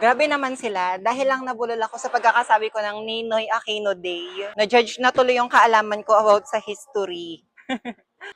Grabe naman sila, dahil lang nabulol ako sa pagkakasabi ko ng Ninoy Aquino Day. Na-judge na tuloy yung kaalaman ko about sa history.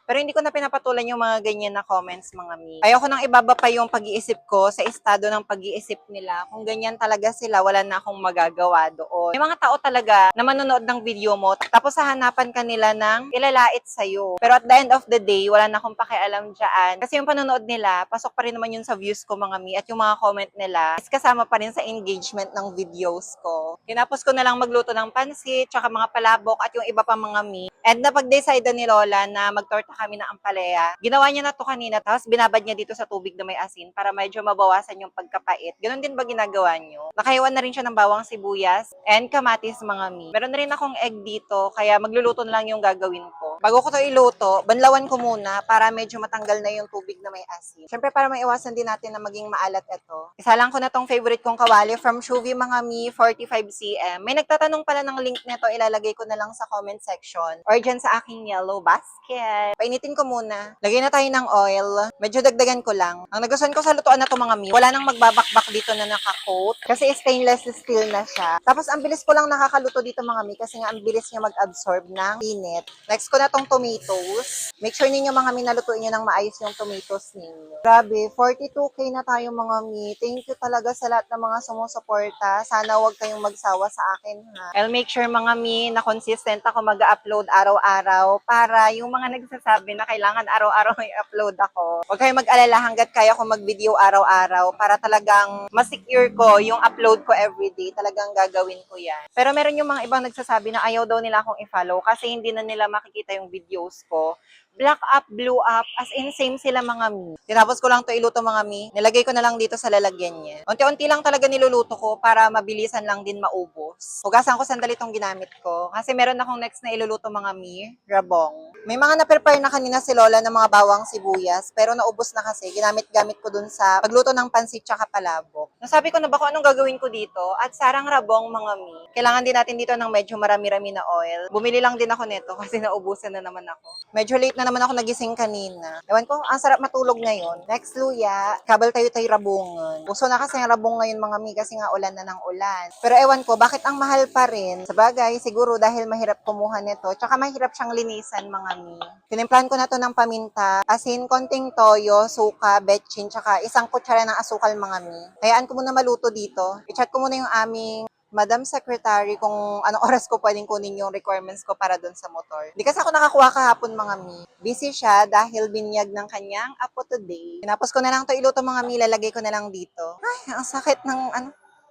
Pero hindi ko na pinapatulan yung mga ganyan na comments, mga mi. Ayoko nang ibaba pa yung pag-iisip ko sa estado ng pag-iisip nila. Kung ganyan talaga sila, wala na akong magagawa doon. May mga tao talaga na manonood ng video mo, tapos hahanapan ka nila ng ilalait sa'yo. Pero at the end of the day, wala na akong pakialam dyan. Kasi yung panonood nila, pasok pa rin naman yun sa views ko, mga mi. At yung mga comment nila, is kasama pa rin sa engagement ng videos ko. Tinapos ko na lang magluto ng pansit, tsaka mga palabok, at yung iba pa, mga mi. And napag-decide ni Lola na magtorta kami ng ampalaya. Ginawa niya na to kanina, tapos binabad niya dito sa tubig na may asin para medyo mabawasan yung pagkapait. Ganon din ba ginagawa niyo? Nakaiwan na rin siya ng bawang sibuyas and kamatis, mga mi. Meron na rin akong egg dito, kaya magluluto na lang yung gagawin ko. Bago ko to iluto, banlawan ko muna para medyo matanggal na yung tubig na may asin. Siyempre para maiwasan din natin na maging maalat ito. Isa lang ko na tong favorite kong kawali from Shuvi, mga mi, 45cm. May nagtatanong pala ng link nito, ilalagay ko na lang sa comment section or dyan sa aking yellow basket. Painitin ko muna. Lagay na tayo ng oil. Medyo dagdagan ko lang. Ang nagustuhan ko sa lutuan na to, mga mi, wala nang magbabakbak dito na naka-coat kasi stainless steel na siya. Tapos ang bilis ko lang nakakaluto dito, mga mi, kasi nga ang bilis niya mag-absorb ng init. Next ko na tong tomatoes. Make sure ninyo, mga mi, nalutuin nyo ng maayos yung tomatoes ninyo. Grabe, 42k na tayo, mga mi. Thank you talaga sa lahat ng mga sumusuporta. Sana wag kayong magsawa sa akin, ha. I'll make sure, mga mi, na consistent ako mag-upload araw-araw para yung mga nagsasabi na kailangan araw-araw i-upload ako. Huwag kayong mag-alala hanggat kaya ko mag-video araw-araw para talagang ma-secure ko yung upload ko everyday. Talagang gagawin ko yan. Pero meron yung mga ibang nagsasabi na ayaw daw nila akong i-follow kasi hindi na nila makikita yung videos ko. Black up, blue up, as in same sila, mga mi. Tinapos ko lang to iluto, mga mi. Nilagay ko na lang dito sa lalagyan niya. Unti-unti lang talaga niluluto ko para mabilisan lang din maubos. Hugasan ko sandali tong ginamit ko. Kasi meron akong next na iluluto, mga mi, rabong. May mga na-prepare na kanina si Lola ng mga bawang sibuyas, pero naubos na kasi. Ginamit-gamit ko dun sa pagluto ng pansit tsaka palabok. Nasabi ko na ba kung anong gagawin ko dito? At sarang rabong, mga mi. Kailangan din natin dito ng medyo marami-rami na oil. Bumili lang din ako nito kasi naubusan na naman ako. Medyo late na naman ako nagising kanina. Ewan ko, ang sarap matulog ngayon. Next luya, kabal tayo rabungan. Puso na kasi ang rabong ngayon, mga mi, kasi nga ulan na ng ulan. Pero ewan ko, bakit ang mahal pa rin? Sabagay, siguro dahil mahirap kumuha nito. Tsaka mahirap siyang linisan, mga mi. Tinimplahan ko na to ng paminta, asin, konting toyo, suka, betchin, tsaka isang kutsara ng asukal, mga mi. Hayaan ko muna maluto dito. I-chat ko muna yung aming Madam Secretary kung anong oras ko pwedeng kunin yung requirements ko para doon sa motor. Hindi kasi ako nakakuha kahapon, mga mi. Busy siya dahil binyag ng kanyang apo today. Tinapos ko na lang to iluto, mga mi. Lalagay ko na lang dito. Ay, ang sakit ng,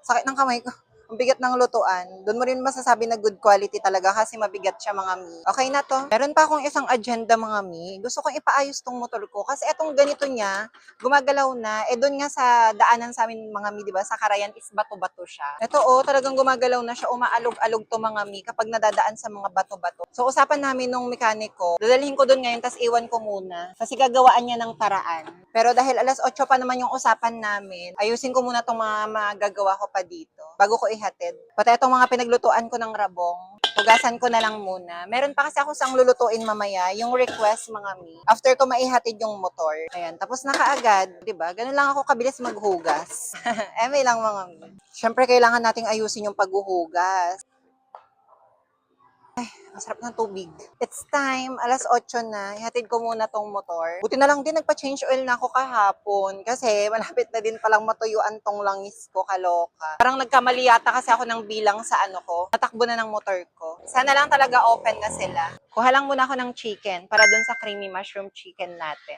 sakit ng kamay ko. Ang bigat ng lutuan. Doon mo rin masasabi na good quality talaga kasi mabigat siya, mga mi. Okay na to. Meron pa akong isang agenda, mga mi. Gusto kong ipaayos tong motor ko kasi etong ganito niya, gumagalaw na. Doon nga sa daanan sa amin, mga mi, di ba, sa Carayan is bato-bato siya. Ito, talagang gumagalaw na siya. Umaalog-alog to, mga mi, kapag nadadaan sa mga bato-bato. So, usapan namin nung mekaniko. Dadalhin ko doon ngayon, tas iwan ko muna. Kasi gagawaan niya ng paraan. Pero dahil alas 8 pa naman yung usapan namin, ayusin ko muna tong mga magagawa ko pa dito bago ko ihatid. Pati itong mga pinaglutuan ko ng rabong, hugasan ko na lang muna. Meron pa kasi ako sang lulutuin mamaya, yung request, mga mi. After ko maihatid yung motor. Ayan, tapos na kaagad, 'di ba? Ganun lang ako kabilis maghugas. Eme lang, mga mi. Syempre kailangan nating ayusin yung paghuhugas. Ang sarap ng tubig. It's time, alas 8 na. Ihatid ko muna tong motor. Buti na lang din nagpa-change oil na ako kahapon kasi malapit na din palang matuyuan tong langis ko, kaloka. Parang nagkamali yata kasi ako ng bilang sa ko. Natakbo na ng motor ko. Sana lang talaga open na sila. Kuha lang muna ako ng chicken para dun sa creamy mushroom chicken natin.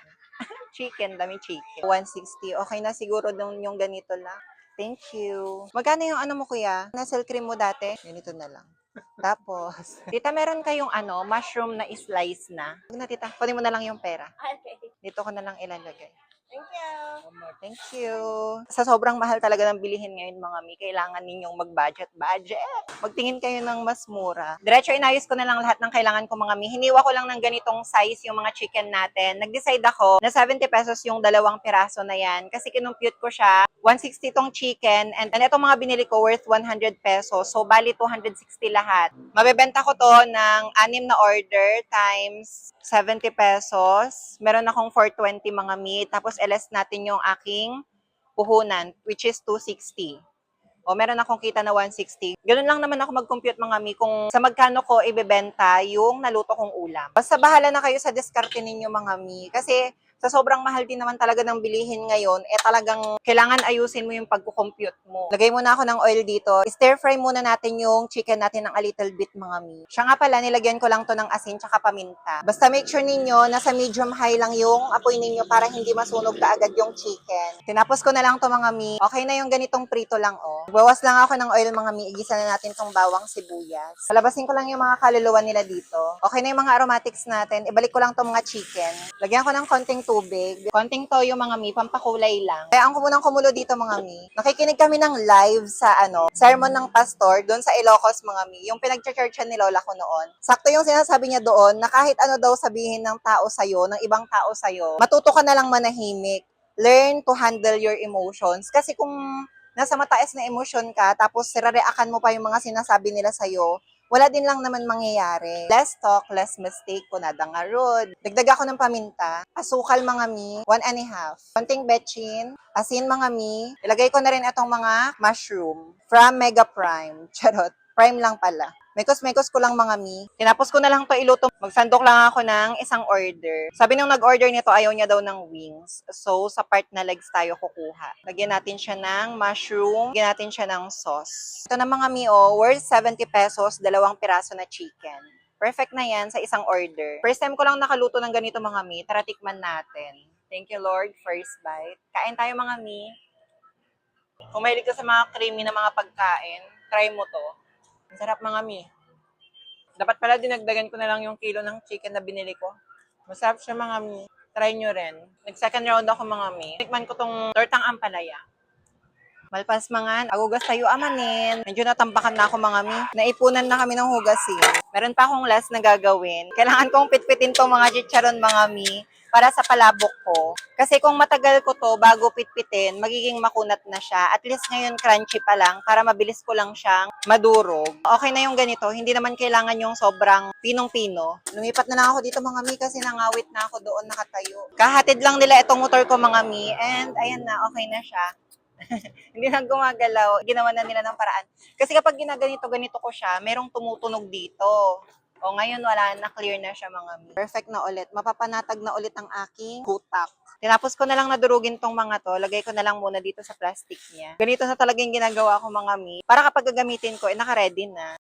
Chicken, dami chicken. 160. Okay na siguro dun yung ganito lang. Thank you. Magkano yung mo, kuya? Nasal cream mo dati? Ganito na lang. Tapos, tita, meron kayong mushroom na slice na? Huwag na, tita. Kunin mo na lang yung pera. Okay. Dito ko na lang ilalagay. Thank you. Thank you. Sa sobrang mahal talaga ng bilihin ngayon, mga mi, kailangan ninyong mag-budget. Magtingin kayo ng mas mura. Diretso inayos ko na lang lahat ng kailangan ko, mga mi. Hiniwa ko lang ng ganitong size yung mga chicken natin. Nag-decide ako na 70 pesos yung dalawang piraso na yan. Kasi kinumpute ko siya. 160 tong chicken. And itong mga binili ko worth 100 pesos. So, bali 260 lahat. Mabebenta ko to ng 6 na order times 70 pesos. Meron akong 420, mga mi. Tapos, LS natin yung aking puhunan, which is 260. O meron akong kita na 160. Ganun lang naman ako mag-compute mga mi kung sa magkano ko ibebenta yung naluto kong ulam. Basta bahala na kayo sa diskarte ninyo mga mi. Kasi sa sobrang mahal din naman talaga ng bilihin ngayon, talagang kailangan ayusin mo yung pagko-compute mo. Lagay muna ako ng oil dito. Stir fry muna natin yung chicken natin ng a little bit mga mi. Siya nga pala, nilagyan ko lang to ng asin tsaka paminta. Basta make sure ninyo, nasa medium high lang yung apoy ninyo para hindi masunog kaagad yung chicken. Tinapos ko na lang to mga mi. Okay na yung ganitong prito lang Bawas lang ako ng oil mga mi. Igisa na natin tong bawang sibuyas. Palabasin ko lang yung mga kaluluwa nila dito. Okay na yung mga aromatics natin. Ibalik ko lang tong mga chicken. Lagyan ko ng konting tubig. Konting toyo mga mi, pampakulay lang. Kaya ang kumunang kumulo dito mga mi. Nakikinig kami ng live sa sermon ng pastor doon sa Ilocos mga mi. Yung pinag-churchan ni Lola ko noon. Sakto yung sinasabi niya doon na kahit ano daw sabihin ng tao sa'yo, ng ibang tao sa'yo, matuto ka na lang manahimik. Learn to handle your emotions. Kasi kung nasa mataas na emosyon ka, tapos sirareakan mo pa yung mga sinasabi nila sa'yo, wala din lang naman mangyayari. Less talk, less mistake, kunada nga rod. Dagdag ako ng paminta, asukal mga mi, 1.5. Konting betchin, asin mga mi. Ilagay ko na rin itong mga mushroom from Mega Prime. Charot, prime lang pala. Mekos-mekos ko lang mga mi. Tinapos ko na lang to iluto. Magsandok lang ako ng isang order. Sabi nung nag-order nito, ayaw niya daw ng wings. So, sa part na legs tayo kukuha. Lagyan natin siya ng mushroom. Lagyan natin siya ng sauce. Ito na mga mi, worth 70 pesos, 2 piraso na chicken. Perfect na yan sa isang order. First time ko lang nakaluto ng ganito mga mi. Tara, tikman natin. Thank you, Lord. First bite. Kain tayo mga mi. Kung mahilig ka sa mga creamy na mga pagkain, try mo to. Ang sarap mga mi. Dapat pala dinagdagan ko na lang yung kilo ng chicken na binili ko. Masarap siya mga mi. Try nyo rin. Nag-second round ako mga mi. Tikman ko tong tortang ampalaya. Malpas mga, agugas tayo amanin. Medyo natambakan na ako mga mi. Naipunan na kami ng hugasin. Meron pa akong last na gagawin. Kailangan kong pitpitin tong mga chicharon mga mi para sa palabok ko. Kasi kung matagal ko to bago pitpitin, magiging makunat na siya. At least ngayon crunchy pa lang para mabilis ko lang siyang madurog. Okay na yung ganito. Hindi naman kailangan yung sobrang pinong-pino. Lumipat na lang ako dito mga mi kasi nangawit na ako doon nakatayo. Kahatid lang nila itong motor ko mga mi and ayan na, okay na siya. Hindi na gumagalaw. Ginawa na nila ng paraan. Kasi kapag ginaganito-ganito ko siya, merong tumutunog dito. O ngayon wala na, clear na siya mga mi. Perfect na ulit. Mapapanatag na ulit ang aking hutak. Tinapos ko na lang nadurugin tong mga to. Lagay ko na lang muna dito sa plastic niya. Ganito na talagang ginagawa ko mga mi. Para kapag gagamitin ko, naka-ready na.